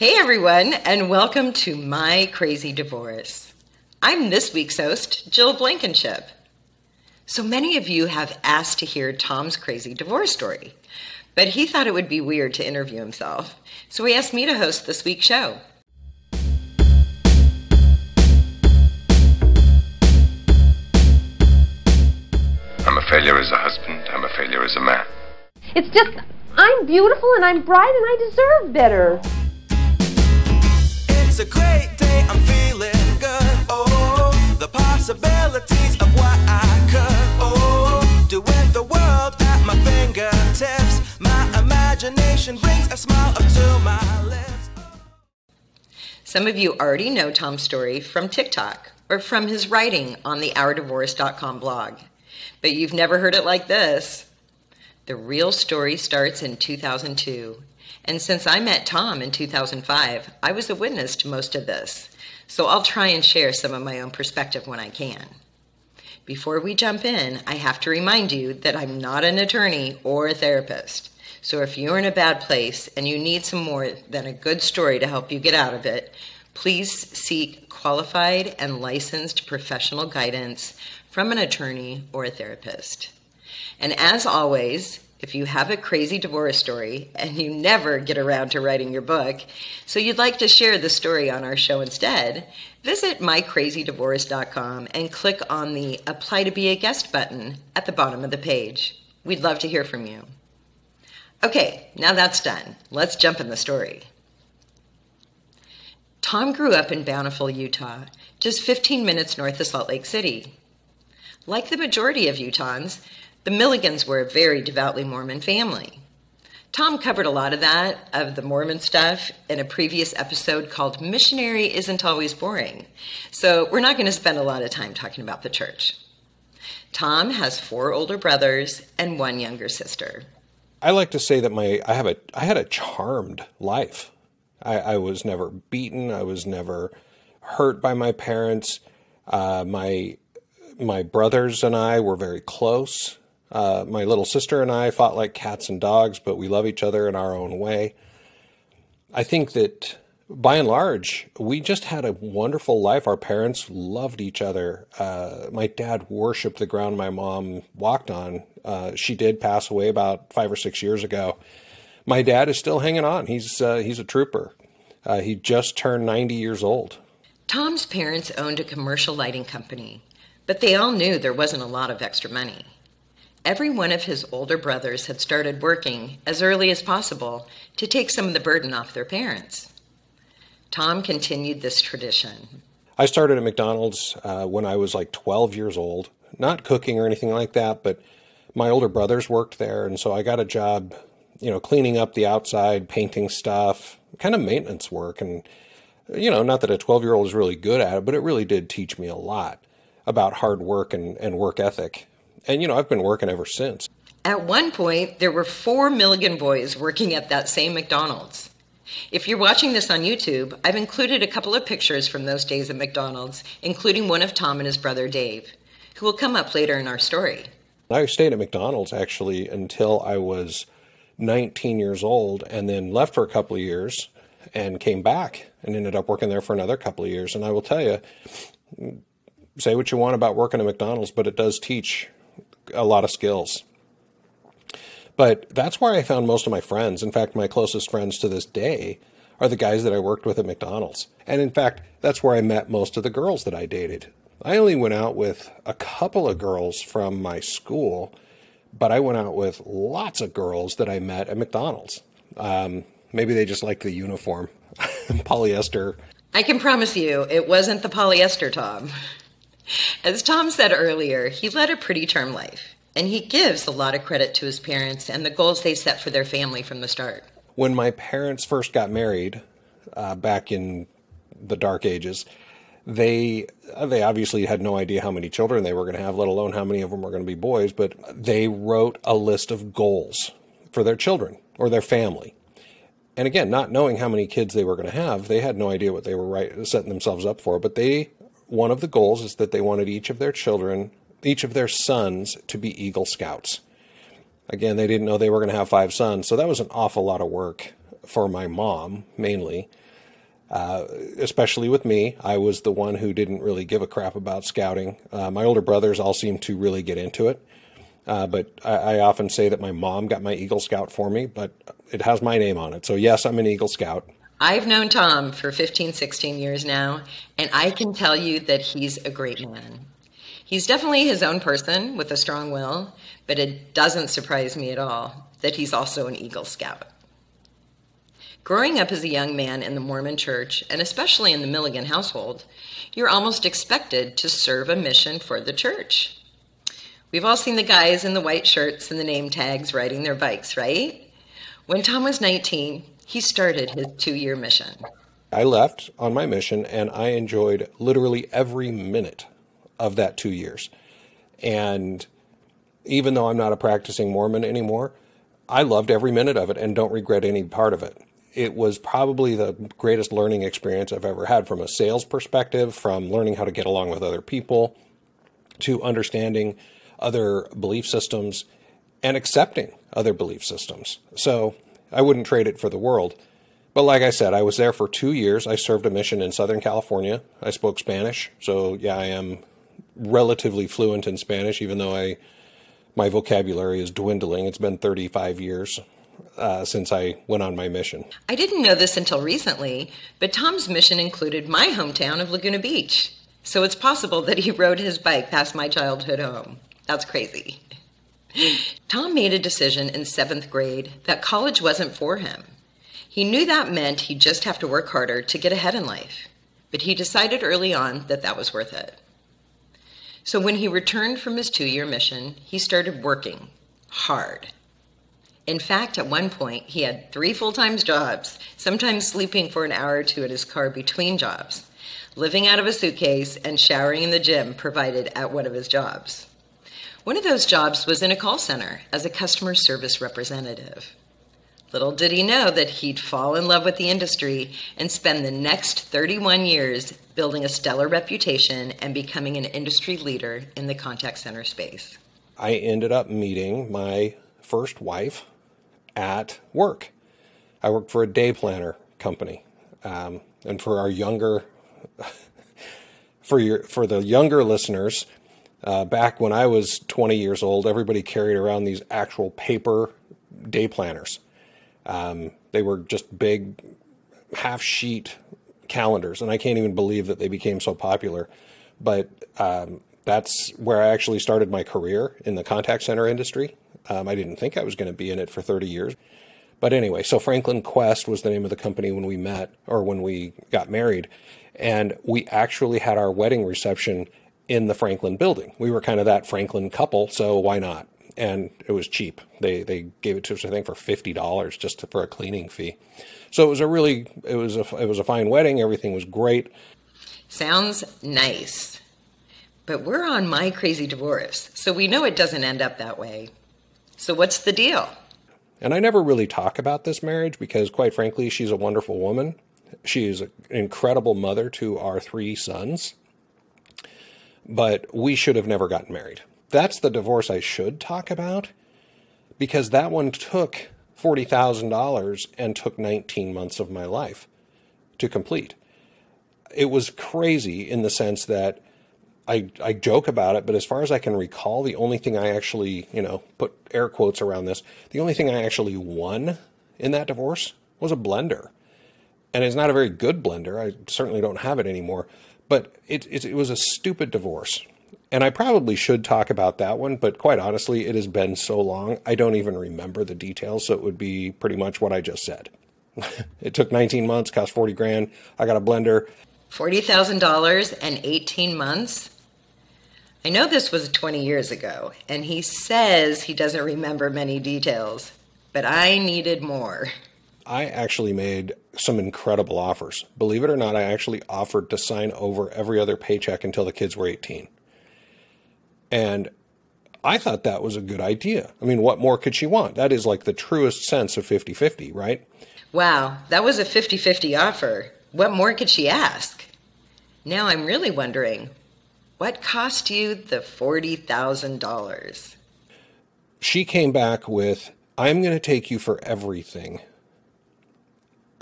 Hey everyone, and welcome to My Crazy Divorce. I'm this week's host, Jill Blankenship. So many of you have asked to hear Tom's crazy divorce story, but he thought it would be weird to interview himself, so he asked me to host this week's show. I'm a failure as a husband, I'm a failure as a man. It's just, I'm beautiful and I'm bright and I deserve better. It's a great day, I'm feeling good. Oh, the possibilities of what I could. Oh, do with the world at my fingertips. My imagination brings a smile up to my lips. Some of you already know Tom's story from TikTok or from his writing on the OurDivorce.com blog, but you've never heard it like this. The real story starts in 2002. And since I met Tom in 2005, I was a witness to most of this, so I'll try and share some of my own perspective when I can. Before we jump in, I have to remind you that I'm not an attorney or a therapist, so if you're in a bad place and you need some more than a good story to help you get out of it, please seek qualified and licensed professional guidance from an attorney or a therapist. And as always, if you have a crazy divorce story and you never get around to writing your book, so you'd like to share the story on our show instead, visit mycrazydivorce.com and click on the Apply to be a Guest button at the bottom of the page. We'd love to hear from you. Okay, now that's done. Let's jump in the story. Tom grew up in Bountiful, Utah, just 15 minutes north of Salt Lake City. Like the majority of Utahns, the Milligans were a very devoutly Mormon family. Tom covered a lot of the Mormon stuff, in a previous episode called Missionary Isn't Always Boring, so we're not going to spend a lot of time talking about the church. Tom has 4 older brothers and 1 younger sister. I like to say that I had a charmed life. I was never beaten. I was never hurt by my parents. My brothers and I were very close. My little sister and I fought like cats and dogs, but we love each other in our own way. I think that by and large, we just had a wonderful life. Our parents loved each other. My dad worshiped the ground my mom walked on. She did pass away about 5 or 6 years ago. My dad is still hanging on. He's a trooper. He just turned 90 years old. Tom's parents owned a commercial lighting company, but they all knew there wasn't a lot of extra money. Every one of his older brothers had started working as early as possible to take some of the burden off their parents. Tom continued this tradition. I started at McDonald's when I was like 12 years old, not cooking or anything like that, but my older brothers worked there, and so I got a job, cleaning up the outside, painting stuff, kind of maintenance work. And, not that a 12-year-old is really good at it, but it really did teach me a lot about hard work and work ethic. And, I've been working ever since. At one point, there were 4 Milligan boys working at that same McDonald's. If you're watching this on YouTube, I've included a couple of pictures from those days at McDonald's, including one of Tom and his brother Dave, who will come up later in our story. I stayed at McDonald's, actually, until I was 19 years old, and then left for a couple of years and came back and ended up working there for another couple of years. And I will tell you, say what you want about working at McDonald's, but it does teach a lot of skills. But that's where I found most of my friends. In fact, my closest friends to this day are the guys that I worked with at McDonald's. And in fact, that's where I met most of the girls that I dated. I only went out with a couple of girls from my school, but I went out with lots of girls that I met at McDonald's. Maybe they just liked the uniform, polyester. I can promise you, it wasn't the polyester, Tom. As Tom said earlier, he led a pretty charmed life, and he gives a lot of credit to his parents and the goals they set for their family from the start. When my parents first got married, back in the dark ages, they obviously had no idea how many children they were going to have, let alone how many of them were going to be boys, but they wrote a list of goals for their children or their family. And again, not knowing how many kids they were going to have, they had no idea what they were setting themselves up for, but one of the goals is that they wanted each of their sons to be Eagle Scouts. Again, they didn't know they were going to have 5 sons, so that was an awful lot of work for my mom, mainly. Especially with me, I was the one who didn't really give a crap about scouting. My older brothers all seemed to really get into it. But I often say that my mom got my Eagle Scout for me, but it has my name on it. So yes, I'm an Eagle Scout. I've known Tom for 15, 16 years now, and I can tell you that he's a great man. He's definitely his own person with a strong will, but it doesn't surprise me at all that he's also an Eagle Scout. Growing up as a young man in the Mormon church, and especially in the Milligan household, you're almost expected to serve a mission for the church. We've all seen the guys in the white shirts and the name tags riding their bikes, right? When Tom was 19, he started his 2-year mission. I left on my mission, and I enjoyed literally every minute of that 2 years. And even though I'm not a practicing Mormon anymore, I loved every minute of it and don't regret any part of it. It was probably the greatest learning experience I've ever had from a sales perspective, from learning how to get along with other people, to understanding other belief systems and accepting other belief systems. So I wouldn't trade it for the world. But like I said, I was there for 2 years. I served a mission in Southern California. I spoke Spanish. So yeah, I am relatively fluent in Spanish, even though my vocabulary is dwindling. It's been 35 years since I went on my mission. I didn't know this until recently, but Tom's mission included my hometown of Laguna Beach. So it's possible that he rode his bike past my childhood home. That's crazy. Tom made a decision in 7th grade that college wasn't for him. He knew that meant he'd just have to work harder to get ahead in life, but he decided early on that that was worth it. So when he returned from his 2-year mission, he started working hard. In fact, at one point, he had 3 full-time jobs, sometimes sleeping for an hour or two in his car between jobs, living out of a suitcase, and showering in the gym provided at one of his jobs. One of those jobs was in a call center as a customer service representative. Little did he know that he'd fall in love with the industry and spend the next 31 years building a stellar reputation and becoming an industry leader in the contact center space. I ended up meeting my first wife at work. I worked for a day planner company. And for our younger, for the younger listeners, back when I was 20 years old, everybody carried around these actual paper day planners. They were just big half-sheet calendars, and I can't even believe that they became so popular. But that's where I actually started my career in the contact center industry. I didn't think I was going to be in it for 30 years. But anyway, so Franklin Quest was the name of the company when we met, or when we got married. And we actually had our wedding reception in the Franklin building. We were kind of that Franklin couple, so why not? And it was cheap. They gave it to us, I think, for $50 just for a cleaning fee. So it was a fine wedding. Everything was great. Sounds nice. But we're on My Crazy Divorce, so we know it doesn't end up that way. So what's the deal? And I never really talk about this marriage because, quite frankly, she's a wonderful woman. She is an incredible mother to our 3 sons. But we should have never gotten married. That's the divorce I should talk about, because that one took $40,000 and took 19 months of my life to complete. It was crazy in the sense that I joke about it, but as far as I can recall, the only thing I actually, put air quotes around this, the only thing I actually won in that divorce was a blender. And it's not a very good blender. I certainly don't have it anymore. But it was a stupid divorce. And I probably should talk about that one, but quite honestly, it has been so long, I don't even remember the details, so it would be pretty much what I just said. It took 19 months, cost $40,000. I got a blender. $40,000 and 18 months? I know this was 20 years ago, and he says he doesn't remember many details, but I needed more. I actually made some incredible offers. Believe it or not, I actually offered to sign over every other paycheck until the kids were 18. And I thought that was a good idea. I mean, what more could she want? That is like the truest sense of 50-50, right? Wow, that was a 50-50 offer. What more could she ask? Now I'm really wondering, what cost you the $40,000? She came back with, I'm going to take you for everything.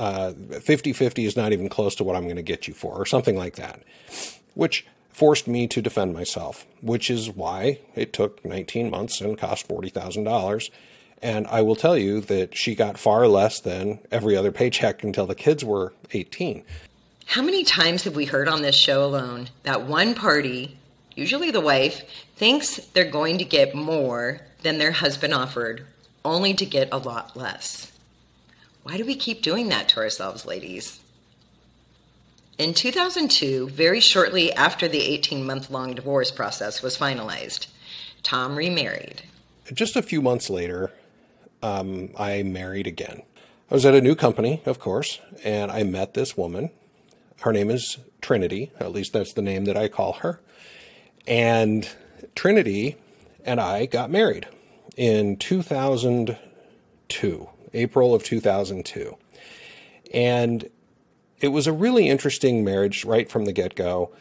50-50 is not even close to what I'm going to get you for, or something like that, which forced me to defend myself, which is why it took 19 months and cost $40,000. And I will tell you that she got far less than every other paycheck until the kids were 18. How many times have we heard on this show alone that one party, usually the wife, thinks they're going to get more than their husband offered, only to get a lot less? Why do we keep doing that to ourselves, ladies? In 2002, very shortly after the 18-month-long divorce process was finalized, Tom remarried. Just a few months later, I married again. I was at a new company, of course, and I met this woman. Her name is Trinity, at least that's the name that I call her. And Trinity and I got married in 2002, April of 2002. And it was a really interesting marriage right from the get-go.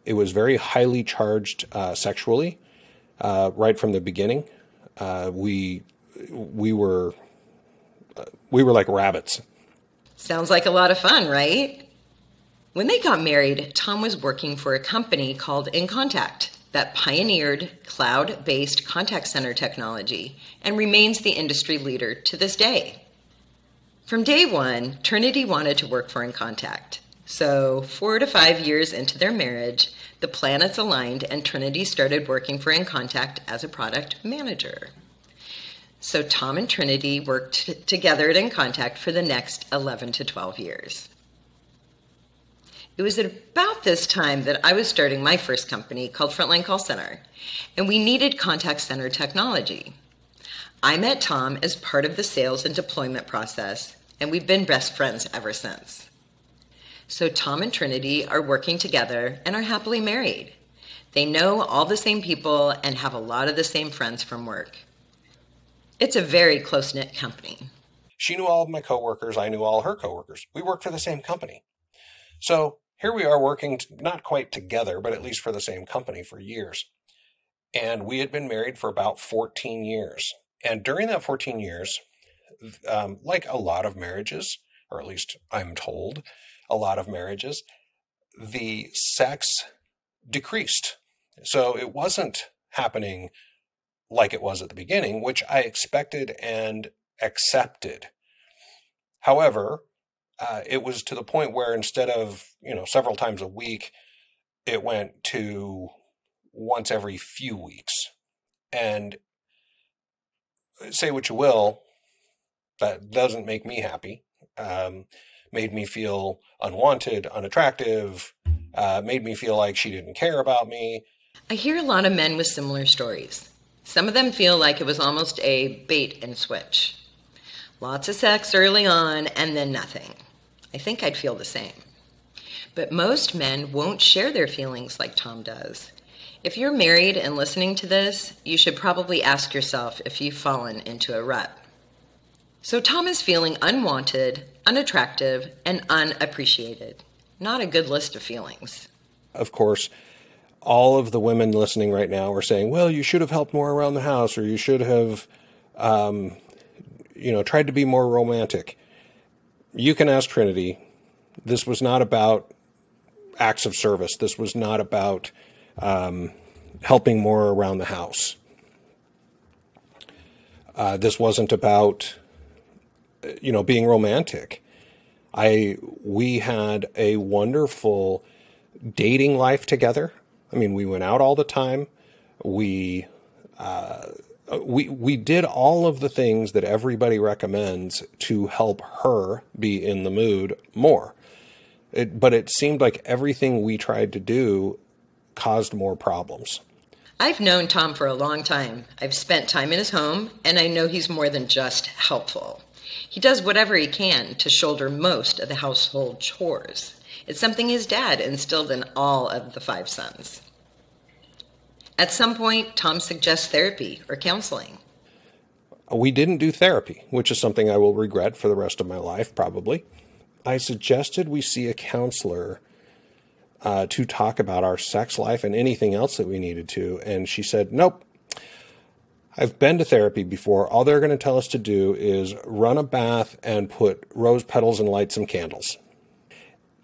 It was very highly charged sexually right from the beginning. We were like rabbits. Sounds like a lot of fun, right? When they got married, Tom was working for a company called InContact that pioneered cloud-based contact center technology and remains the industry leader to this day. From day one, Trinity wanted to work for InContact. So 4 to 5 years into their marriage, the planets aligned and Trinity started working for InContact as a product manager. So Tom and Trinity worked together at InContact for the next 11 to 12 years. It was at about this time that I was starting my first company called Frontline Call Center, and we needed contact center technology. I met Tom as part of the sales and deployment process, and we've been best friends ever since. So Tom and Trinity are working together and are happily married. They know all the same people and have a lot of the same friends from work. It's a very close-knit company. She knew all of my coworkers. I knew all her coworkers. We worked for the same company. So here we are working, not quite together, but at least for the same company for years. And we had been married for about 14 years. And during that 14 years, like a lot of marriages, or at least I'm told, a lot of marriages, the sex decreased. So it wasn't happening like it was at the beginning, which I expected and accepted. However, it was to the point where instead of, several times a week, it went to once every few weeks. And say what you will, that doesn't make me happy. Made me feel unwanted, unattractive, made me feel like she didn't care about me. I hear a lot of men with similar stories. Some of them feel like it was almost a bait and switch. Lots of sex early on and then nothing. I think I'd feel the same. But most men won't share their feelings like Tom does. If you're married and listening to this, you should probably ask yourself if you've fallen into a rut. So Tom is feeling unwanted, unattractive, and unappreciated. Not a good list of feelings. Of course, all of the women listening right now are saying, well, you should have helped more around the house, or you should have, tried to be more romantic. You can ask Trinity. This was not about acts of service. This was not about helping more around the house. This wasn't about, being romantic. We had a wonderful dating life together. I mean, we went out all the time. We did all of the things that everybody recommends to help her be in the mood more. But it seemed like everything we tried to do caused more problems. I've known Tom for a long time. I've spent time in his home, and I know he's more than just helpful. He does whatever he can to shoulder most of the household chores. It's something his dad instilled in all of the 5 sons. At some point, Tom suggests therapy or counseling. We didn't do therapy, which is something I will regret for the rest of my life, probably. I suggested we see a counselor to talk about our sex life and anything else that we needed to. And she said, nope, I've been to therapy before. All they're going to tell us to do is run a bath and put rose petals and light some candles.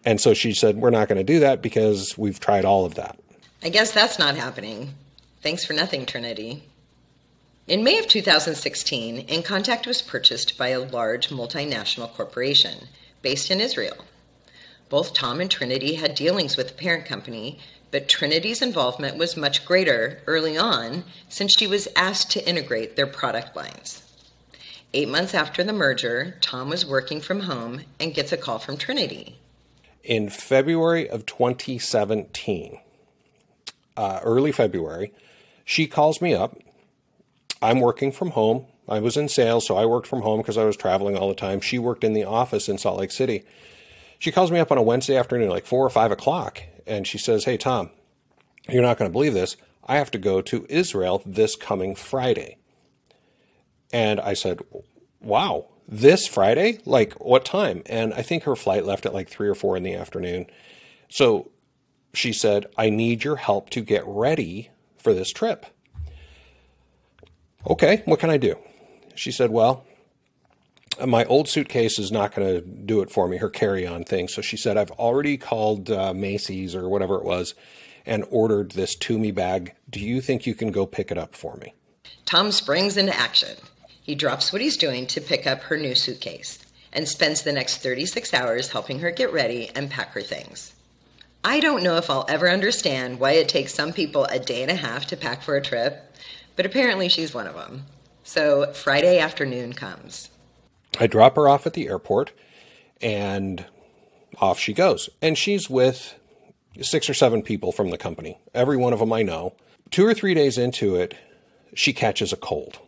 And so she said, we're not going to do that because we've tried all of that. I guess that's not happening. Thanks for nothing, Trinity. In May of 2016, InContact was purchased by a large multinational corporation based in Israel. Both Tom and Trinity had dealings with the parent company, but Trinity's involvement was much greater early on since she was asked to integrate their product lines. 8 months after the merger, Tom was working from home and gets a call from Trinity. In February of 2017, early February, she calls me up. I'm working from home. I was in sales, so I worked from home because I was traveling all the time. She worked in the office in Salt Lake City. She calls me up on a Wednesday afternoon, like 4 or 5 o'clock, and she says, hey, Tom, you're not going to believe this. I have to go to Israel this coming Friday. And I said, wow, this Friday? Like, what time? And I think her flight left at like 3 or 4 in the afternoon. So she said, I need your help to get ready for this trip. Okay, what can I do? She said, well, my old suitcase is not going to do it for me, her carry-on thing. So she said, I've already called Macy's or whatever it was and ordered this to-me bag. Do you think you can go pick it up for me? Tom springs into action. He drops what he's doing to pick up her new suitcase and spends the next 36 hours helping her get ready and pack her things. I don't know if I'll ever understand why it takes some people a day and a half to pack for a trip, but apparently she's one of them. So Friday afternoon comes. I drop her off at the airport, and off she goes. And she's with 6 or 7 people from the company. Every one of them I know. 2 or 3 days into it, she catches a cold.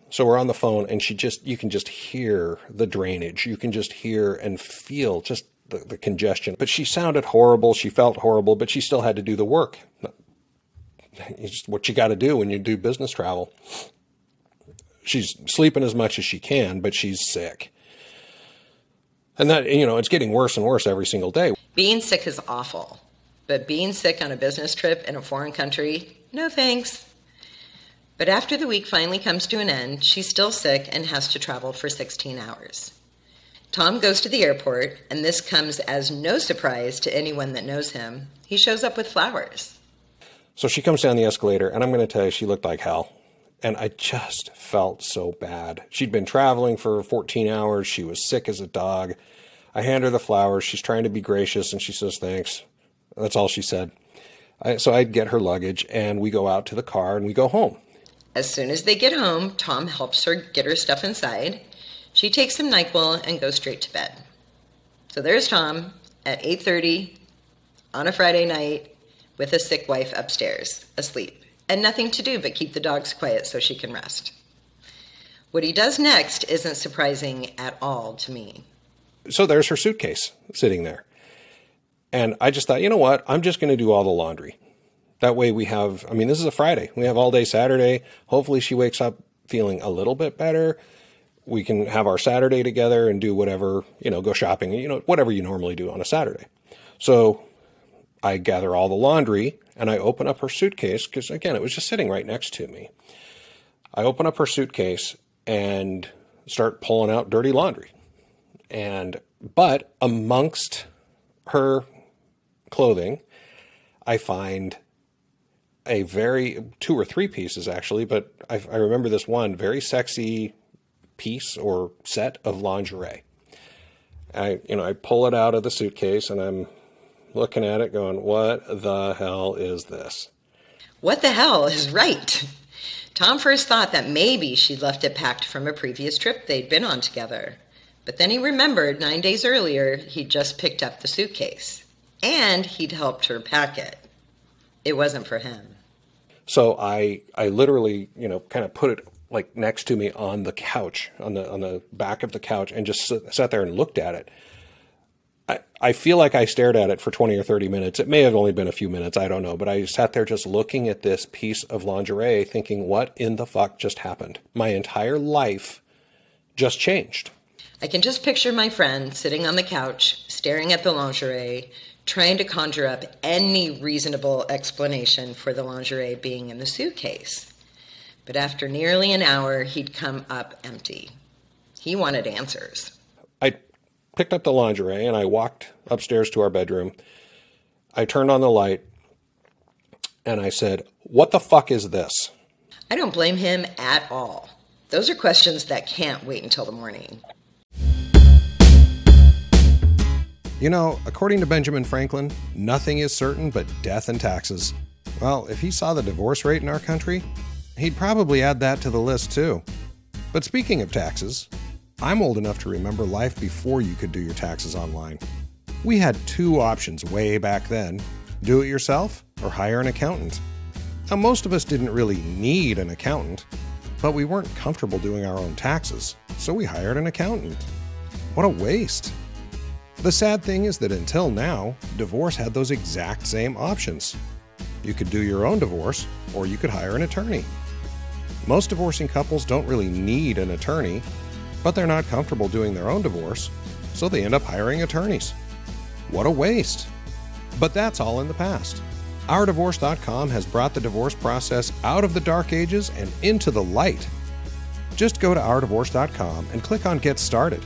So we're on the phone, and you can just hear the drainage. You can just hear and feel just the congestion. But she sounded horrible. She felt horrible, but she still had to do the work. It's what you got to do when you do business travel. She's sleeping as much as she can, but she's sick. And that, it's getting worse and worse every single day. Being sick is awful, but being sick on a business trip in a foreign country, no thanks. But after the week finally comes to an end, she's still sick and has to travel for 16 hours. Tom goes to the airport, and this comes as no surprise to anyone that knows him. He shows up with flowers. So she comes down the escalator, and I'm going to tell you, she looked like hell. And I just felt so bad. She'd been traveling for 14 hours. She was sick as a dog. I hand her the flowers. She's trying to be gracious, and she says, thanks. That's all she said. So I get her luggage, and we go out to the car, and we go home. As soon as they get home, Tom helps her get her stuff inside. She takes some NyQuil and goes straight to bed. So there's Tom at 8:30 on a Friday night with a sick wife upstairs, asleep, and nothing to do but keep the dogs quiet so she can rest. What he does next isn't surprising at all to me. So there's her suitcase sitting there. And I just thought, you know what? I'm just going to do all the laundry. That way we have, this is a Friday. We have all day Saturday. Hopefully she wakes up feeling a little bit better. We can have our Saturday together and do whatever, go shopping, whatever you normally do on a Saturday. So I gather all the laundry and I open up her suitcase because, again, it was just sitting right next to me. I open up her suitcase and start pulling out dirty laundry. But amongst her clothing, I find a 2 or 3 pieces actually, but I remember this one very sexy piece or set of lingerie. I pull it out of the suitcase and I'm looking at it going, what the hell is this? What the hell is right? Tom first thought that maybe she'd left it packed from a previous trip they'd been on together. But then he remembered 9 days earlier he'd just picked up the suitcase. And he'd helped her pack it. It wasn't for him. So I literally, kind of put it like next to me on the couch, on the back of the couch, and just sat there and looked at it. I feel like I stared at it for 20 or 30 minutes. It may have only been a few minutes, I don't know. But I sat there just looking at this piece of lingerie thinking, what in the fuck just happened? My entire life just changed. I can just picture my friend sitting on the couch, staring at the lingerie, trying to conjure up any reasonable explanation for the lingerie being in the suitcase. But after nearly an hour, he'd come up empty. He wanted answers. I picked up the lingerie and I walked upstairs to our bedroom. I turned on the light and I said, "What the fuck is this?" I don't blame him at all. Those are questions that can't wait until the morning. You know, according to Benjamin Franklin, nothing is certain but death and taxes. Well, if he saw the divorce rate in our country, he'd probably add that to the list too. But speaking of taxes, I'm old enough to remember life before you could do your taxes online. We had two options way back then: do it yourself or hire an accountant. Now, most of us didn't really need an accountant, but we weren't comfortable doing our own taxes, so we hired an accountant. What a waste. The sad thing is that until now, divorce had those exact same options. You could do your own divorce, or you could hire an attorney. Most divorcing couples don't really need an attorney, but they're not comfortable doing their own divorce, so they end up hiring attorneys. What a waste. But that's all in the past. OurDivorce.com has brought the divorce process out of the dark ages and into the light. Just go to OurDivorce.com and click on Get Started.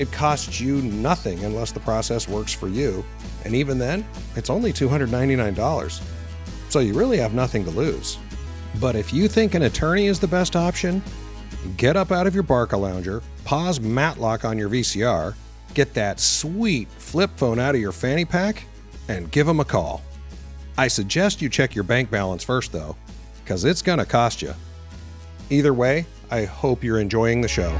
It costs you nothing unless the process works for you, and even then, it's only $299. So you really have nothing to lose. But if you think an attorney is the best option, get up out of your Barca-lounger, pause Matlock on your VCR, get that sweet flip phone out of your fanny pack, and give them a call. I suggest you check your bank balance first, though, because it's going to cost you. Either way, I hope you're enjoying the show.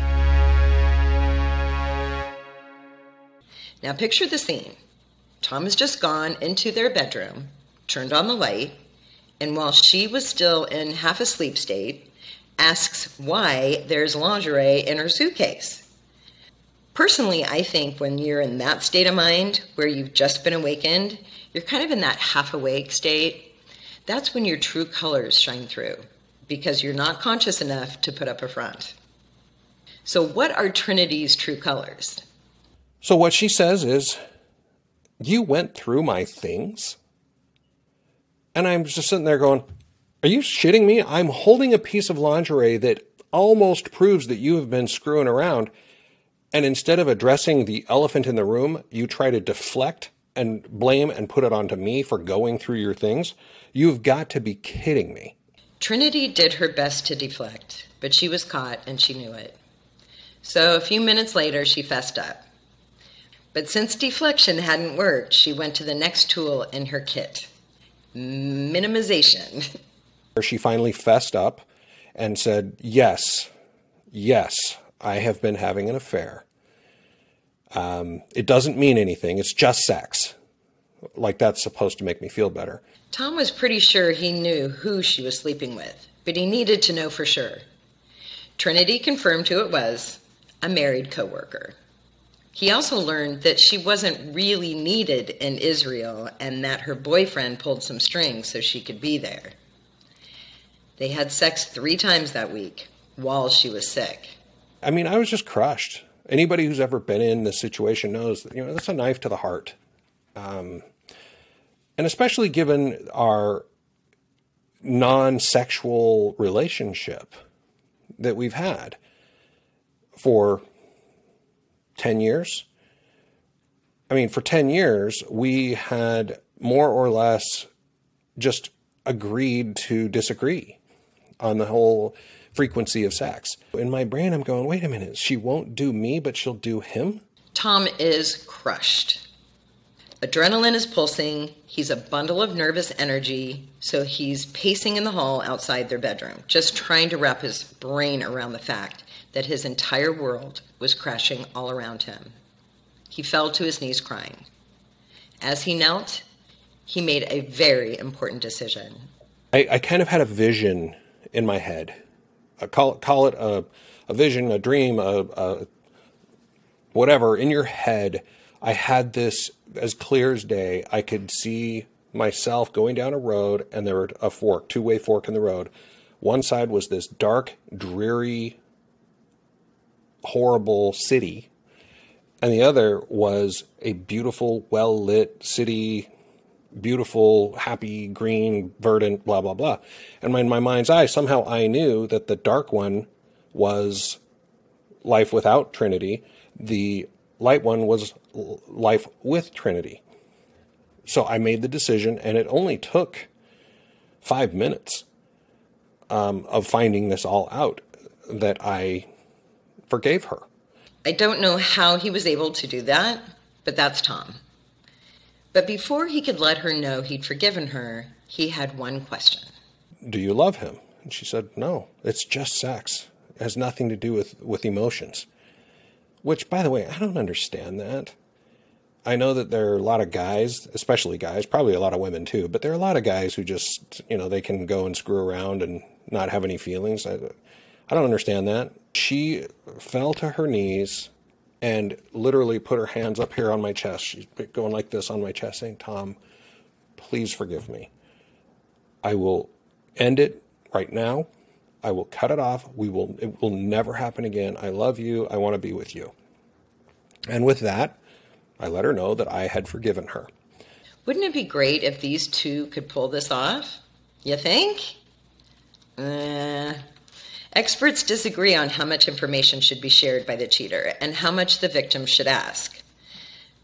Now picture the scene. Tom has just gone into their bedroom, turned on the light, and while she was still in half a sleep state, asks why there's lingerie in her suitcase. Personally, I think when you're in that state of mind, where you've just been awakened, you're kind of in that half-awake state. That's when your true colors shine through, because you're not conscious enough to put up a front. So what are Trinity's true colors? So what she says is, "You went through my things?" And I'm just sitting there going, are you shitting me? I'm holding a piece of lingerie that almost proves that you have been screwing around. And instead of addressing the elephant in the room, you try to deflect and blame and put it onto me for going through your things. You've got to be kidding me. Trinity did her best to deflect, but she was caught and she knew it. So a few minutes later, she fessed up. But since deflection hadn't worked, she went to the next tool in her kit: minimization. She finally fessed up and said, yes, I have been having an affair. It doesn't mean anything. It's just sex. Like that's supposed to make me feel better. Tom was pretty sure he knew who she was sleeping with, but he needed to know for sure. Trinity confirmed who it was: a married coworker. He also learned that she wasn't really needed in Israel and that her boyfriend pulled some strings so she could be there. They had sex 3 times that week while she was sick. I mean, I was just crushed. Anybody who's ever been in this situation knows that, that's a knife to the heart. And especially given our non-sexual relationship that we've had for 10 years. I mean, for 10 years, we had more or less just agreed to disagree on the whole frequency of sex. In my brain, I'm going, wait a minute, she won't do me, but she'll do him? Tom is crushed. Adrenaline is pulsing. He's a bundle of nervous energy, so he's pacing in the hall outside their bedroom, just trying to wrap his brain around the fact that his entire world was crashing all around him. He fell to his knees crying. As he knelt, he made a very important decision. I kind of had a vision in my head. Call it a vision, a dream, whatever. In your head, I had this as clear as day. I could see myself going down a road, and there were a fork, two-way fork in the road. One side was this dark, dreary, horrible city, and the other was a beautiful, well-lit city beautiful, happy, green, verdant, blah, blah, blah. And in my mind's eye, somehow I knew that the dark one was life without Trinity. The light one was life with Trinity. So I made the decision, and it only took 5 minutes of finding this all out that I forgave her. I don't know how he was able to do that, but that's Tom. But before he could let her know he'd forgiven her, he had one question. Do you love him? And she said, no, it's just sex. It has nothing to do with emotions. Which, by the way, I don't understand that. I know that there are a lot of guys, especially guys, probably a lot of women too, but there are a lot of guys who just, they can go and screw around and not have any feelings. I don't understand that. She fell to her knees and literally put her hands up here on my chest. She's going like this on my chest, saying, Tom, please forgive me. I will end it right now. I will cut it off. It will never happen again. I love you. I want to be with you. And with that, I let her know that I had forgiven her. Wouldn't it be great if these two could pull this off? You think? Experts disagree on how much information should be shared by the cheater and how much the victim should ask.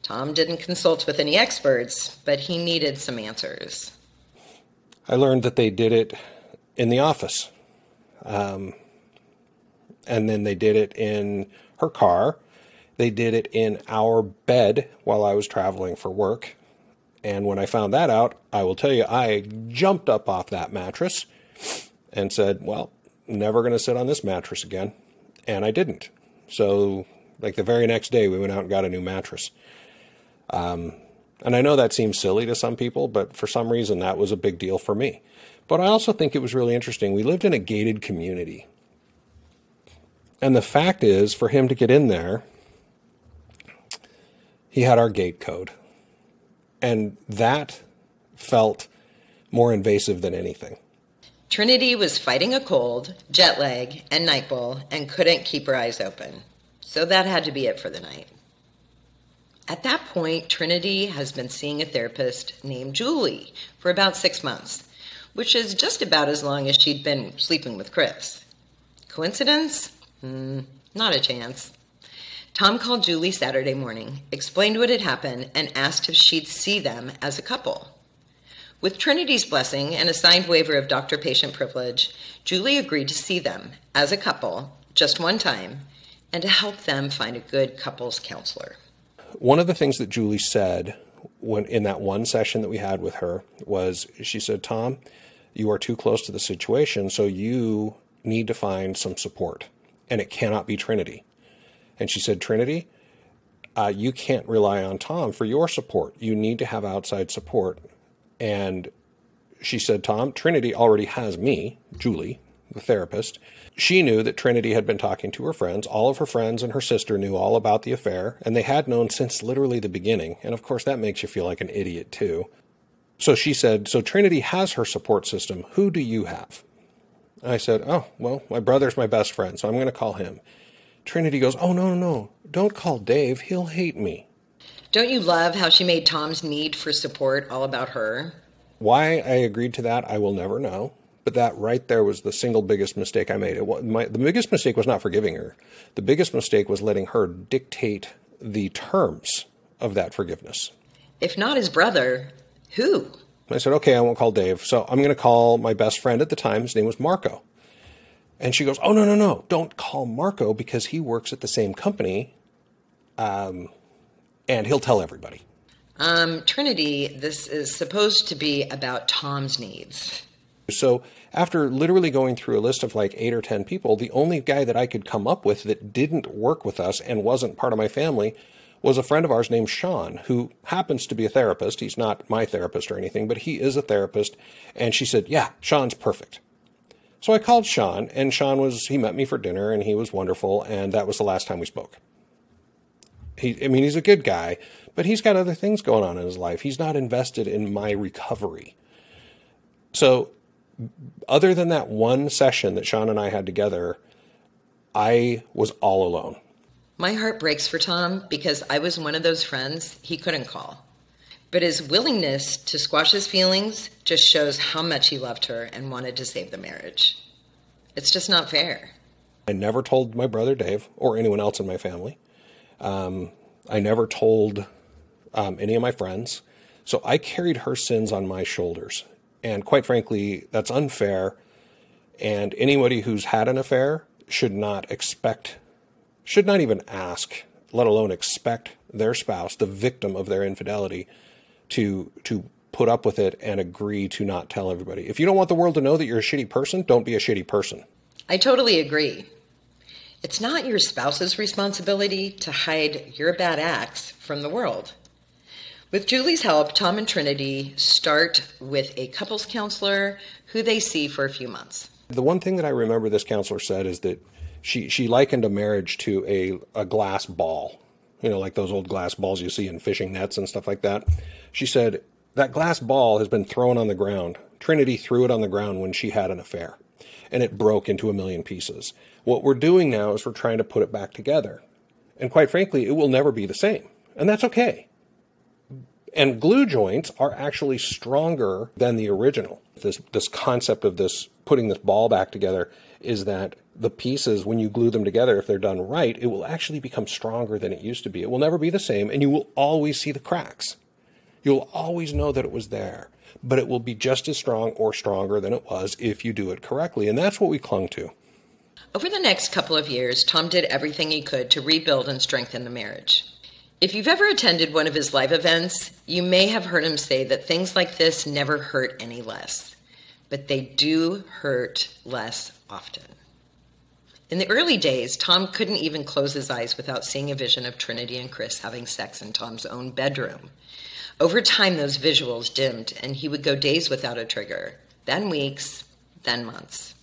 Tom didn't consult with any experts, but he needed some answers. I learned that they did it in the office. And then they did it in her car. They did it in our bed while I was traveling for work. And when I found that out, I will tell you, I jumped up off that mattress and said, well, never going to sit on this mattress again. And I didn't. So like the very next day, we went out and got a new mattress. And I know that seems silly to some people, but for some reason that was a big deal for me. But I also think it was really interesting. We lived in a gated community. And the fact is, for him to get in there, he had our gate code. And that felt more invasive than anything. Trinity was fighting a cold, jet lag, and night bowl and couldn't keep her eyes open. So that had to be it for the night. At that point, Trinity has been seeing a therapist named Julie for about 6 months, which is just about as long as she'd been sleeping with Chris. Coincidence? Not a chance. Tom called Julie Saturday morning, explained what had happened, and asked if she'd see them as a couple. With Trinity's blessing and a signed waiver of doctor-patient privilege, Julie agreed to see them as a couple just one time and to help them find a good couples counselor. One of the things that Julie said in that one session that we had with her was, she said, Tom, you are too close to the situation, so you need to find some support, and it cannot be Trinity. And she said, Trinity, you can't rely on Tom for your support. You need to have outside support. And she said, Tom, Trinity already has me, Julie, the therapist. She knew that Trinity had been talking to her friends. All of her friends and her sister knew all about the affair, and they had known since literally the beginning. And of course, that makes you feel like an idiot too. So she said, so Trinity has her support system. Who do you have? I said, oh, well, my brother's my best friend, so I'm going to call him. Trinity goes, oh, no, don't call Dave. He'll hate me. Don't you love how she made Tom's need for support all about her? Why I agreed to that, I will never know. But that right there was the single biggest mistake I made. The biggest mistake was not forgiving her. The biggest mistake was letting her dictate the terms of that forgiveness. If not his brother, who? I said, okay, I won't call Dave. So I'm going to call my best friend at the time. His name was Marco. And she goes, oh, no, don't call Marco because he works at the same company. And he'll tell everybody. Trinity, this is supposed to be about Tom's needs. So after literally going through a list of like 8 or 10 people, the only guy that I could come up with that didn't work with us and wasn't part of my family was a friend of ours named Sean, who happens to be a therapist. He's not my therapist or anything, but he is a therapist. And she said, yeah, Sean's perfect. So I called Sean, and he met me for dinner, and he was wonderful, and that was the last time we spoke. He's a good guy, but he's got other things going on in his life. He's not invested in my recovery. So other than that one session that Sean and I had together, I was all alone. My heart breaks for Tom because I was one of those friends he couldn't call. But his willingness to squash his feelings just shows how much he loved her and wanted to save the marriage. It's just not fair. I never told my brother Dave or anyone else in my family. I never told any of my friends. So I carried her sins on my shoulders. And quite frankly, that's unfair. And anybody who's had an affair should not even ask, let alone expect their spouse, the victim of their infidelity, to put up with it and agree to not tell everybody. If you don't want the world to know that you're a shitty person, don't be a shitty person. I totally agree. It's not your spouse's responsibility to hide your bad acts from the world. With Julie's help, Tom and Trinity start with a couples counselor who they see for a few months. The one thing that I remember this counselor said is that she likened a marriage to a glass ball, like those old glass balls you see in fishing nets and stuff like that. She said, that glass ball has been thrown on the ground. Trinity threw it on the ground when she had an affair, and it broke into a million pieces. What we're doing now is we're trying to put it back together. And quite frankly, it will never be the same. And that's okay. And glue joints are actually stronger than the original. This concept of putting this ball back together is that the pieces, when you glue them together, if they're done right, it will actually become stronger than it used to be. It will never be the same, and you will always see the cracks. You'll always know that it was there, but it will be just as strong or stronger than it was if you do it correctly, and that's what we clung to. Over the next couple of years, Tom did everything he could to rebuild and strengthen the marriage. If you've ever attended one of his live events, you may have heard him say that things like this never hurt any less, but they do hurt less often. In the early days, Tom couldn't even close his eyes without seeing a vision of Trinity and Chris having sex in Tom's own bedroom. Over time, those visuals dimmed, and he would go days without a trigger, then weeks, then months.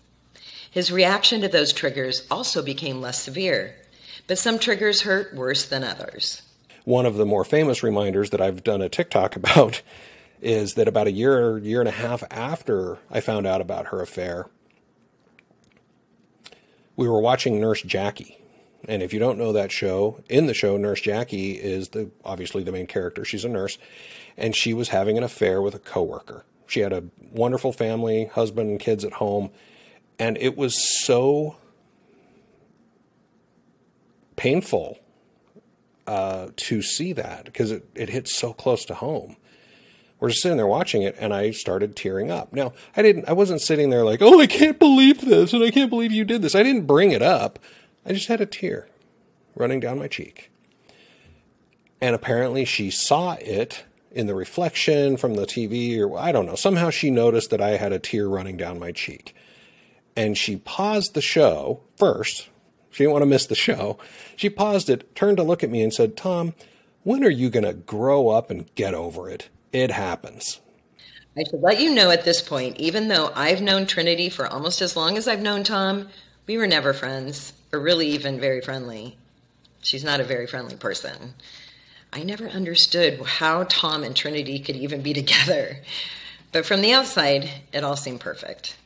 His reaction to those triggers also became less severe, but some triggers hurt worse than others. One of the more famous reminders that I've done a TikTok about is that about a year and a half after I found out about her affair, we were watching Nurse Jackie. And if you don't know that show, in the show, Nurse Jackie is obviously the main character. She's a nurse, and she was having an affair with a coworker. She had a wonderful family, husband and kids at home, and it was so painful to see that because it hit so close to home. We're just sitting there watching it, and I started tearing up. Now, I wasn't sitting there like, oh, I can't believe this, and I can't believe you did this. I didn't bring it up. I just had a tear running down my cheek. And apparently she saw it in the reflection from the TV, or I don't know. Somehow she noticed that I had a tear running down my cheek. And she paused the show first. She didn't want to miss the show. She paused it, turned to look at me and said, Tom, when are you going to grow up and get over it? It happens. I should let you know at this point, even though I've known Trinity for almost as long as I've known Tom, we were never friends, or really even very friendly. She's not a very friendly person. I never understood how Tom and Trinity could even be together. But from the outside, it all seemed perfect.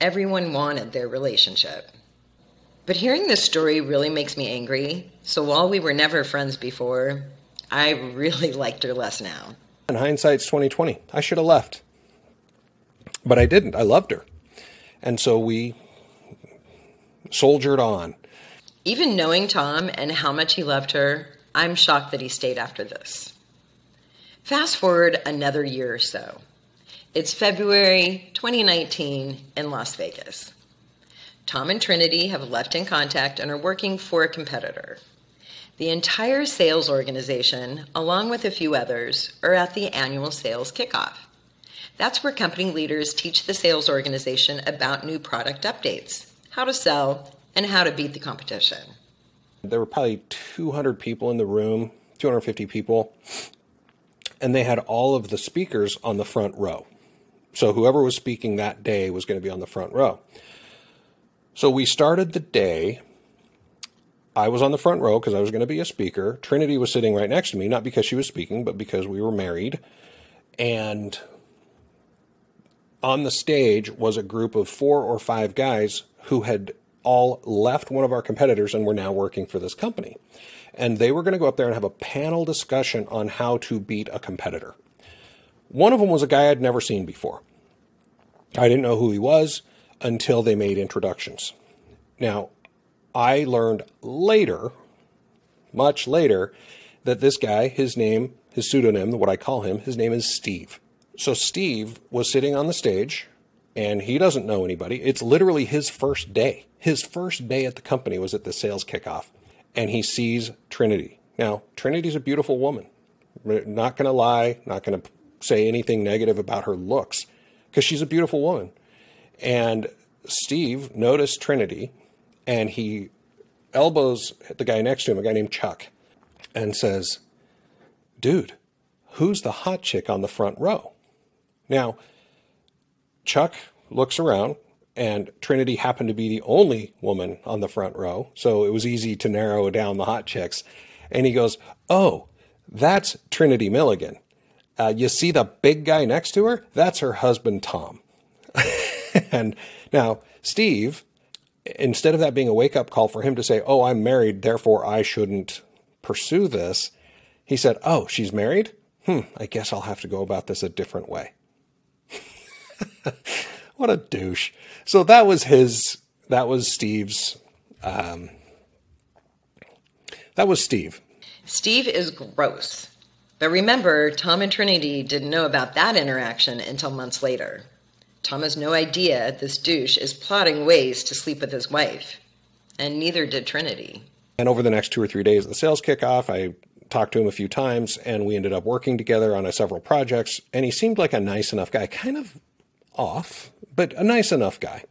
Everyone wanted their relationship. But hearing this story really makes me angry. So while we were never friends before, I really liked her less now. In hindsight's 20/20. I should have left. But I didn't. I loved her. And so we soldiered on. Even knowing Tom and how much he loved her, I'm shocked that he stayed after this. Fast forward another year or so. It's February 2019 in Las Vegas. Tom and Trinity have left in contact and are working for a competitor. The entire sales organization, along with a few others, are at the annual sales kickoff. That's where company leaders teach the sales organization about new product updates, how to sell, and how to beat the competition. There were probably 200 people in the room, 250 people, and they had all of the speakers on the front row. So whoever was speaking that day was going to be on the front row. So we started the day. I was on the front row because I was going to be a speaker. Trinity was sitting right next to me, not because she was speaking, but because we were married. And on the stage was a group of 4 or 5 guys who had all left one of our competitors and were now working for this company. And they were going to go up there and have a panel discussion on how to beat a competitor. One of them was a guy I'd never seen before. I didn't know who he was until they made introductions. Now, I learned later, much later, that this guy, his pseudonym, what I call him, his name is Steve. So Steve was sitting on the stage, and he doesn't know anybody. It's literally his first day. His first day at the company was at the sales kickoff, and he sees Trinity. Now, Trinity's a beautiful woman. Not going to lie, not going to say anything negative about her looks, because she's a beautiful woman. And Steve noticed Trinity, and he elbows the guy next to him, a guy named Chuck, and says, "Dude, who's the hot chick on the front row?" Now, Chuck looks around, and Trinity happened to be the only woman on the front row, so it was easy to narrow down the hot chicks. And he goes, "Oh, that's Trinity Milligan. You see the big guy next to her? That's her husband, Tom." And now, Steve, instead of that being a wake-up call for him to say, "Oh, I'm married, therefore I shouldn't pursue this," he said, "Oh, she's married? I guess I'll have to go about this a different way." What a douche. So that was Steve's, that was Steve. Steve is gross. But remember, Tom and Trinity didn't know about that interaction until months later. Tom has no idea this douche is plotting ways to sleep with his wife. And neither did Trinity. And over the next 2 or 3 days of the sales kickoff, I talked to him a few times, and we ended up working together on several projects. And he seemed like a nice enough guy, kind of off, but a nice enough guy.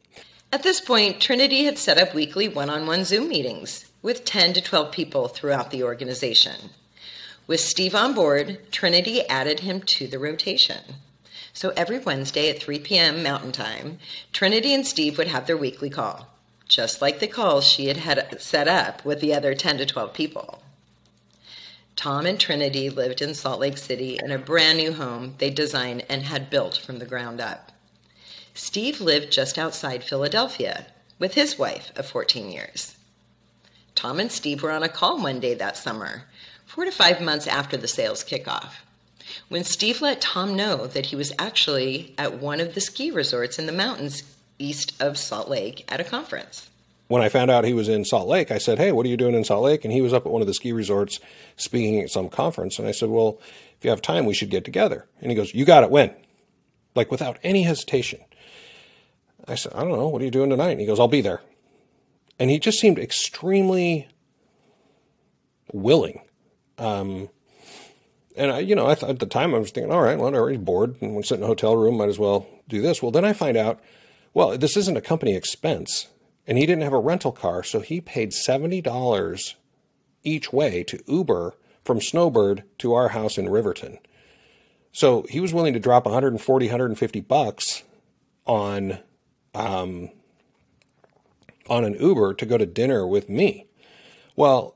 At this point, Trinity had set up weekly one-on-one Zoom meetings with 10 to 12 people throughout the organization. With Steve on board, Trinity added him to the rotation. So every Wednesday at 3 p.m. Mountain Time, Trinity and Steve would have their weekly call, just like the calls she had set up with the other 10 to 12 people. Tom and Trinity lived in Salt Lake City in a brand new home they designed and had built from the ground up. Steve lived just outside Philadelphia with his wife of 14 years. Tom and Steve were on a call one day that summer, 4 to 5 months after the sales kickoff, when Steve let Tom know that he was actually at one of the ski resorts in the mountains east of Salt Lake at a conference. When I found out he was in Salt Lake, I said, "Hey, what are you doing in Salt Lake?" And he was up at one of the ski resorts speaking at some conference. And I said, "Well, if you have time, we should get together." And he goes, "You got it, when?" Like without any hesitation. I said, "I don't know, what are you doing tonight?" And he goes, "I'll be there." And he just seemed extremely willing. And I thought at the time I was thinking, all right, whatever, he's bored and we're sitting in a hotel room, might as well do this. Well, then I find out, well, this isn't a company expense, and he didn't have a rental car, so he paid $70 each way to Uber from Snowbird to our house in Riverton. So he was willing to drop $140, $150 on an Uber to go to dinner with me. Well,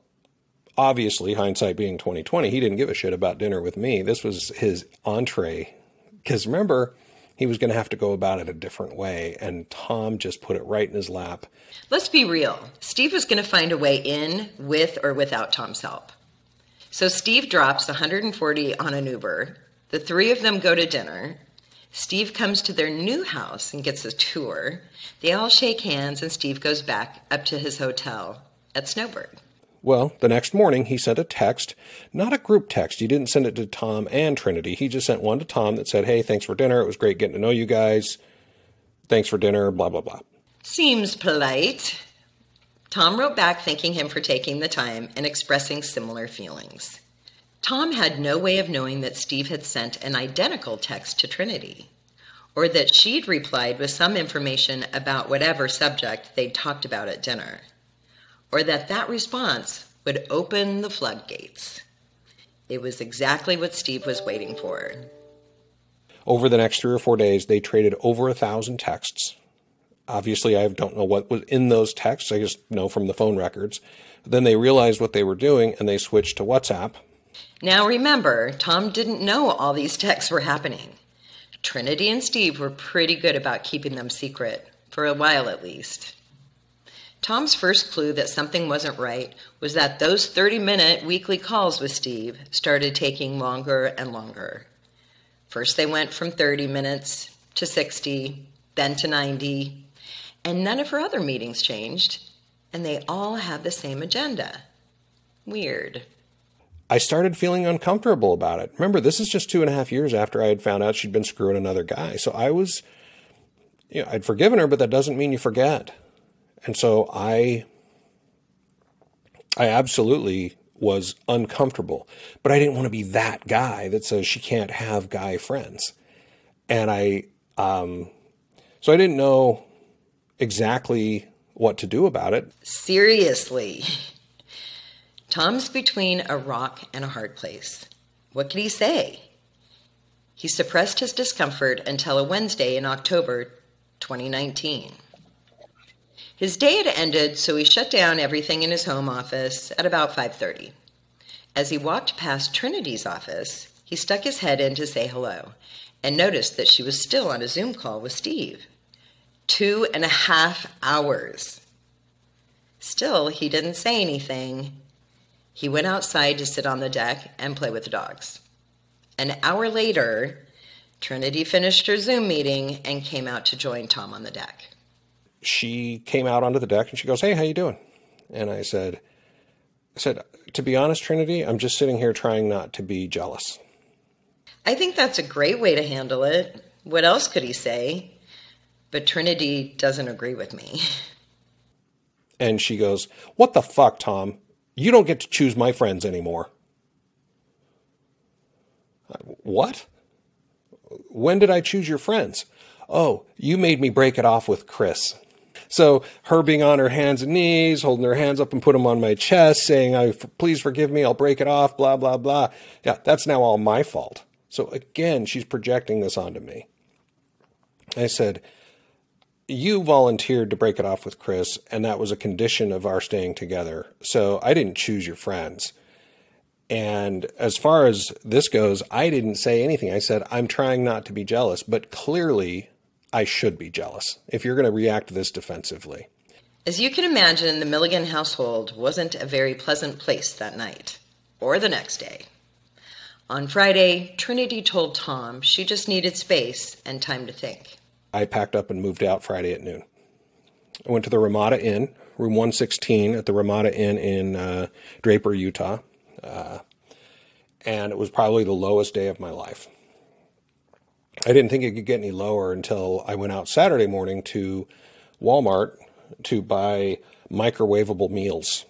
obviously, hindsight being 2020, he didn't give a shit about dinner with me. This was his entree. Because remember, he was going to have to go about it a different way, and Tom just put it right in his lap. Let's be real. Steve was going to find a way in with or without Tom's help. So Steve drops $140 on an Uber. The three of them go to dinner. Steve comes to their new house and gets a tour. They all shake hands, and Steve goes back up to his hotel at Snowbird. Well, the next morning, he sent a text, not a group text. He didn't send it to Tom and Trinity. He just sent one to Tom that said, "Hey, thanks for dinner. It was great getting to know you guys. Thanks for dinner, blah, blah, blah." Seems polite. Tom wrote back thanking him for taking the time and expressing similar feelings. Tom had no way of knowing that Steve had sent an identical text to Trinity, or that she'd replied with some information about whatever subject they'd talked about at dinner, or that response would open the floodgates. It was exactly what Steve was waiting for. Over the next 3 or 4 days, they traded over 1,000 texts. Obviously, I don't know what was in those texts. I just know from the phone records. Then they realized what they were doing, and they switched to WhatsApp. Now remember, Tom didn't know all these texts were happening. Trinity and Steve were pretty good about keeping them secret, for a while at least. Tom's first clue that something wasn't right was that those 30-minute weekly calls with Steve started taking longer and longer. First they went from 30 minutes to 60, then to 90, and none of her other meetings changed, and they all had the same agenda. Weird. I started feeling uncomfortable about it. Remember, this is just 2.5 years after I had found out she'd been screwing another guy. So I was, I'd forgiven her, but that doesn't mean you forget. And so I absolutely was uncomfortable, but I didn't want to be that guy that says she can't have guy friends. And so I didn't know exactly what to do about it. Seriously. Tom's between a rock and a hard place. What could he say? He suppressed his discomfort until a Wednesday in October 2019. His day had ended, so he shut down everything in his home office at about 5:30. As he walked past Trinity's office, he stuck his head in to say hello and noticed that she was still on a Zoom call with Steve. 2.5 hours. Still, he didn't say anything. He went outside to sit on the deck and play with the dogs. An hour later, Trinity finished her Zoom meeting and came out to join Tom on the deck. She came out onto the deck and she goes, "Hey, how you doing?" And I said, "To be honest, Trinity, I'm just sitting here trying not to be jealous." I think that's a great way to handle it. What else could he say? But Trinity doesn't agree with me. And she goes, "What the fuck, Tom? You don't get to choose my friends anymore." What? When did I choose your friends? "Oh, you made me break it off with Chris." So her being on her hands and knees, holding her hands up and put them on my chest, saying, "Please forgive me, I'll break it off, blah, blah, blah." Yeah, that's now all my fault. So again, she's projecting this onto me. I said, "You volunteered to break it off with Chris, and that was a condition of our staying together. So I didn't choose your friends. And as far as this goes, I didn't say anything. I said, I'm trying not to be jealous, but clearly I should be jealous if you're going to react this defensively." As you can imagine, the Milligan household wasn't a very pleasant place that night, or the next day. On Friday, Trinity told Tom she just needed space and time to think. I packed up and moved out Friday at noon. I went to the Ramada Inn, room 116 at the Ramada Inn in Draper, Utah. And it was probably the lowest day of my life. I didn't think it could get any lower until I went out Saturday morning to Walmart to buy microwavable meals.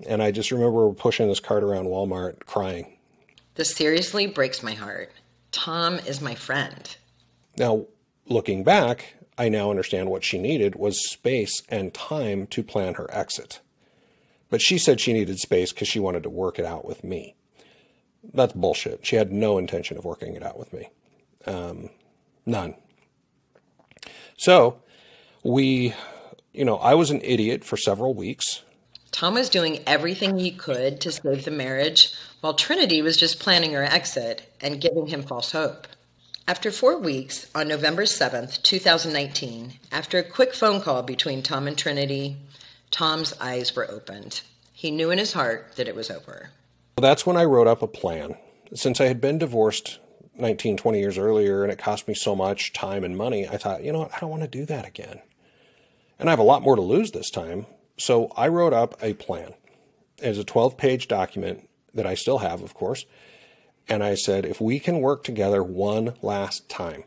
And I just remember pushing this cart around Walmart crying. This seriously breaks my heart. Tom is my friend. Now, looking back, I now understand what she needed was space and time to plan her exit. But she said she needed space because she wanted to work it out with me. That's bullshit. She had no intention of working it out with me. None. So I was an idiot for several weeks. Tom was doing everything he could to save the marriage, while Trinity was just planning her exit and giving him false hope. After 4 weeks, on November 7th, 2019, after a quick phone call between Tom and Trinity, Tom's eyes were opened. He knew in his heart that it was over. That's when I wrote up a plan. Since I had been divorced 19, 20 years earlier, and it cost me so much time and money, I thought, I don't want to do that again. And I have a lot more to lose this time. So I wrote up a plan. It's a 12-page document that I still have, of course. And I said, if we can work together one last time,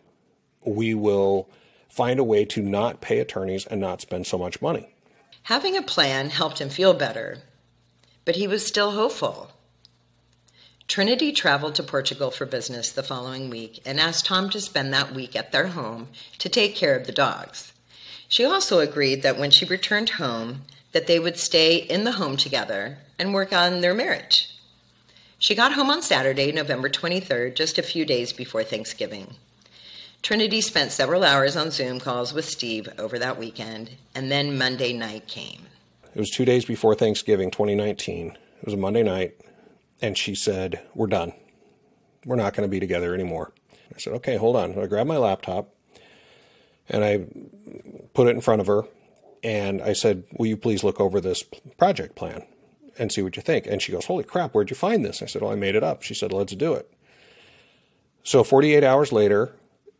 we will find a way to not pay attorneys and not spend so much money. Having a plan helped him feel better, but he was still hopeful. Trinity traveled to Portugal for business the following week and asked Tom to spend that week at their home to take care of the dogs. She also agreed that when she returned home, that they would stay in the home together and work on their marriage. She got home on Saturday, November 23rd, just a few days before Thanksgiving. Trinity spent several hours on Zoom calls with Steve over that weekend, and then Monday night came. It was 2 days before Thanksgiving, 2019. It was a Monday night, and she said, "We're done. We're not going to be together anymore." I said, "Okay, hold on." I grabbed my laptop, and I put it in front of her, and I said, "Will you please look over this project plan and see what you think?" And she goes, "Holy crap, where'd you find this?" I said, "Well, I made it up." She said, "Let's do it." So 48 hours later,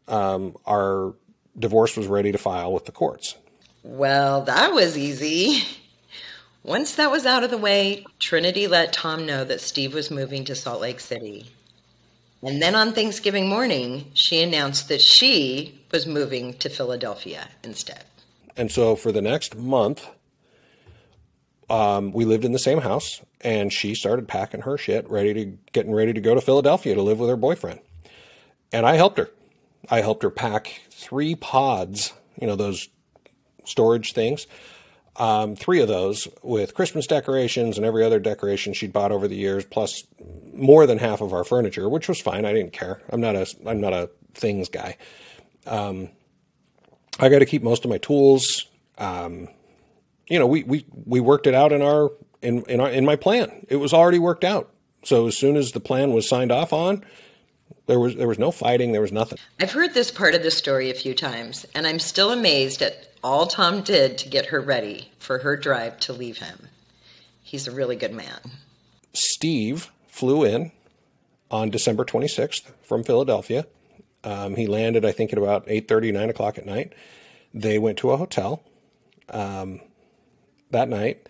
our divorce was ready to file with the courts. Well, that was easy. Once that was out of the way, Trinity let Tom know that Steve was moving to Salt Lake City. And then on Thanksgiving morning, she announced that she was moving to Philadelphia instead. And so for the next month, we lived in the same house, and she started packing her shit, getting ready to go to Philadelphia to live with her boyfriend. And I helped her. I helped her pack 3 pods, those storage things, 3 of those with Christmas decorations and every other decoration she'd bought over the years, plus more than half of our furniture, which was fine. I didn't care. I'm not a things guy. I got to keep most of my tools. We worked it out in my plan. It was already worked out. So as soon as the plan was signed off on, there was no fighting. There was nothing. I've heard this part of the story a few times, and I'm still amazed at all Tom did to get her ready for her drive to leave him. He's a really good man. Steve flew in on December 26th from Philadelphia. He landed, I think, at about 8:30, 9 o'clock at night. They went to a hotel that night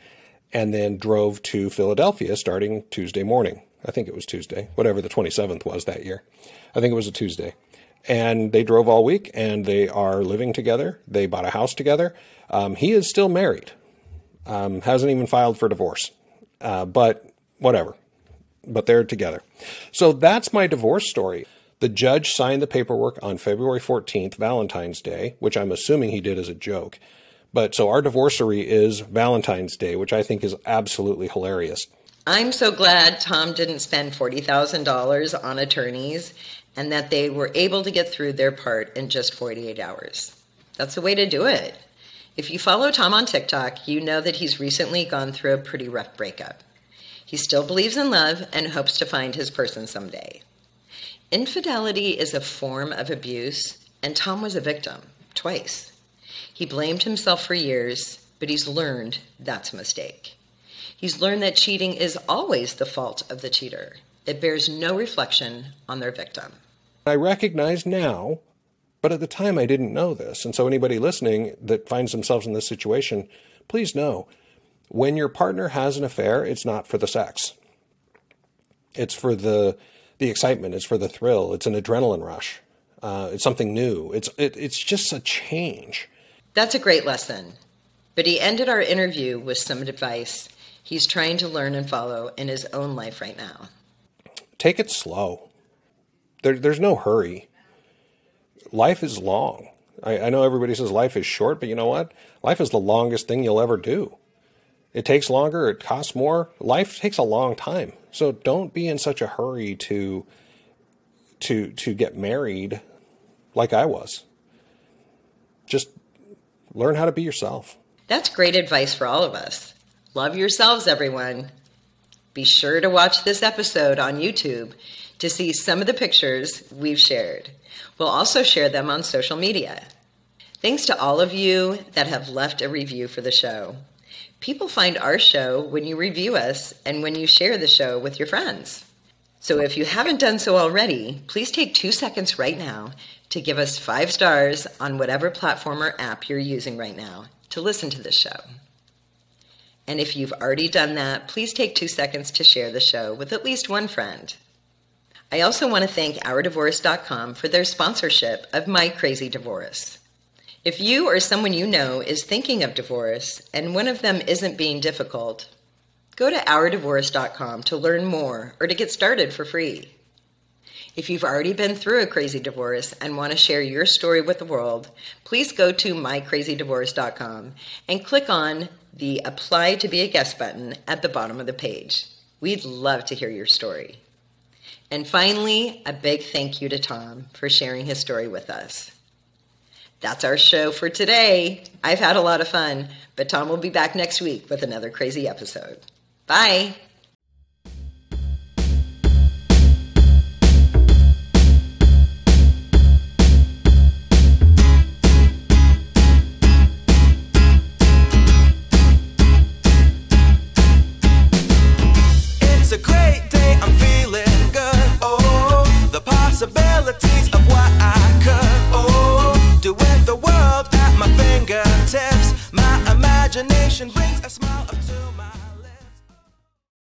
and then drove to Philadelphia starting Tuesday morning. I think it was Tuesday, whatever the 27th was that year. I think it was a Tuesday. And they drove all week, and they are living together. They bought a house together. He is still married. Hasn't even filed for divorce. But whatever. But they're together. So that's my divorce story. The judge signed the paperwork on February 14th, Valentine's Day, which I'm assuming he did as a joke. But so our divorcery is Valentine's Day, which I think is absolutely hilarious. I'm so glad Tom didn't spend $40,000 on attorneys and that they were able to get through their part in just 48 hours. That's the way to do it. If you follow Tom on TikTok, you know that he's recently gone through a pretty rough breakup. He still believes in love and hopes to find his person someday. Infidelity is a form of abuse, and Tom was a victim, twice. He blamed himself for years, but he's learned that's a mistake. He's learned that cheating is always the fault of the cheater. It bears no reflection on their victim. I recognize now, but at the time I didn't know this. And so anybody listening that finds themselves in this situation, please know, when your partner has an affair, it's not for the sex. It's for the excitement. It's for the thrill. It's an adrenaline rush. It's something new. It's just a change. That's a great lesson. But he ended our interview with some advice he's trying to learn and follow in his own life right now. Take it slow. There's no hurry. Life is long. I know everybody says life is short, but you know what? Life is the longest thing you'll ever do. It takes longer. It costs more. Life takes a long time. So don't be in such a hurry to get married like I was. Just learn how to be yourself. That's great advice for all of us. Love yourselves, everyone. Be sure to watch this episode on YouTube to see some of the pictures we've shared. We'll also share them on social media. Thanks to all of you that have left a review for the show. People find our show when you review us and when you share the show with your friends. So if you haven't done so already, please take 2 seconds right now to give us 5 stars on whatever platform or app you're using right now to listen to this show. And if you've already done that, please take 2 seconds to share the show with at least one friend. I also want to thank OurDivorce.com for their sponsorship of My Crazy Divorce. If you or someone you know is thinking of divorce and one of them isn't being difficult, go to OurDivorce.com to learn more or to get started for free. If you've already been through a crazy divorce and want to share your story with the world, please go to MyCrazyDivorce.com and click on the Apply to be a Guest button at the bottom of the page. We'd love to hear your story. And finally, a big thank you to Tom for sharing his story with us. That's our show for today. I've had a lot of fun, but Tom will be back next week with another crazy episode. Bye. It's a great day, I'm feeling good. Oh, the possibilities Motivation brings a smile.